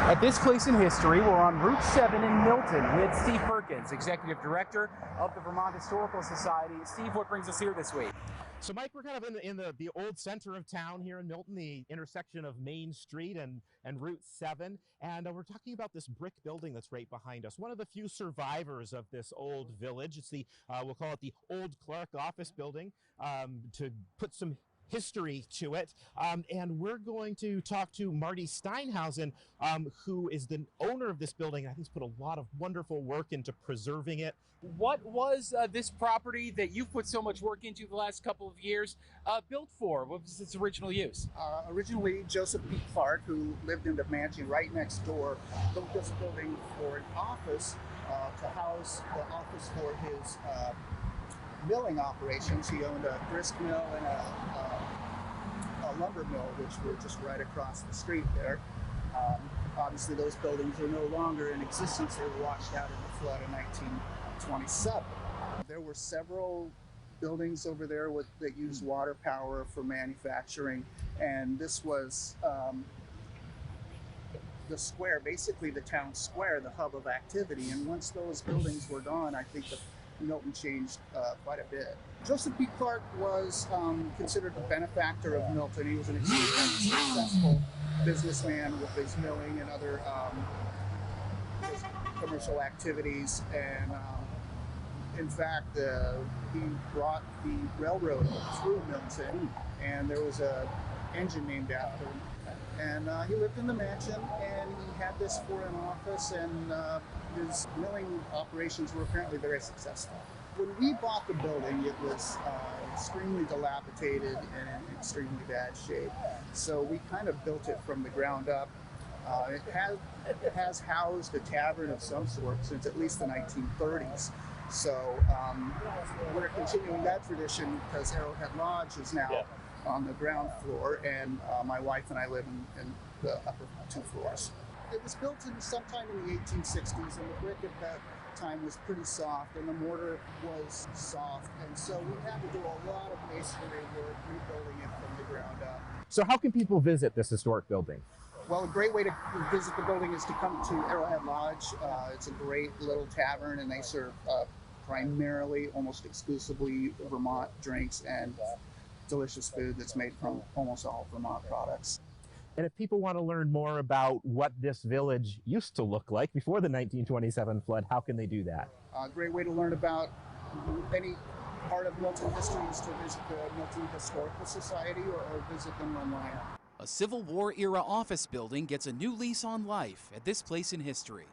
At this place in history, we're on Route 7 in Milton with Steve Perkins, Executive Director of the Vermont Historical Society. Steve, what brings us here this week? So, Mike, we're kind of in the old center of town here in Milton, the intersection of Main Street and Route 7. And we're talking about this brick building that's right behind us. One of the few survivors of this old village. It's the, we'll call it the Old Clark Office Building, to put some history to it. And we're going to talk to Marty Steinhausen, who is the owner of this building. I think he's put a lot of wonderful work into preserving it. What was this property that you've put so much work into the last couple of years built for? What was its original use? Originally, Joseph P. Clark, who lived in the mansion right next door, built this building for an office to house the office for his milling operations. He owned a grist mill and a lumber mill, which were just right across the street there. Obviously, those buildings are no longer in existence. They were washed out in the flood in 1927. There were several buildings over there that used water power for manufacturing, and this was the square, basically the town square, the hub of activity. And once those buildings were gone, I think Milton changed quite a bit. Joseph P. Clark was considered the benefactor of Milton. He was an extremely successful businessman with his milling and other commercial activities. And in fact, he brought the railroad through Milton, and there was an engine named after him. And he lived in the mansion, and he had this for an office, and his milling operations were apparently very successful. When we bought the building, it was extremely dilapidated and in extremely bad shape. So we kind of built it from the ground up. It has housed a tavern of some sort since at least the 1930s. So we're continuing that tradition because Arrowhead Lodge is now on the ground floor, and my wife and I live in the upper two floors. It was built sometime in the 1860s, and the brick at that time was pretty soft, and the mortar was soft, and so we had to do a lot of masonry work, rebuilding it from the ground up. So how can people visit this historic building? Well, a great way to visit the building is to come to Arrowhead Lodge. It's a great little tavern, and they serve primarily, almost exclusively, Vermont drinks and delicious food that's made from almost all Vermont products. And if people want to learn more about what this village used to look like before the 1927 flood, how can they do that? A great way to learn about any part of Milton history is to visit the Milton Historical Society or visit them online. A Civil War era office building gets a new lease on life at this place in history.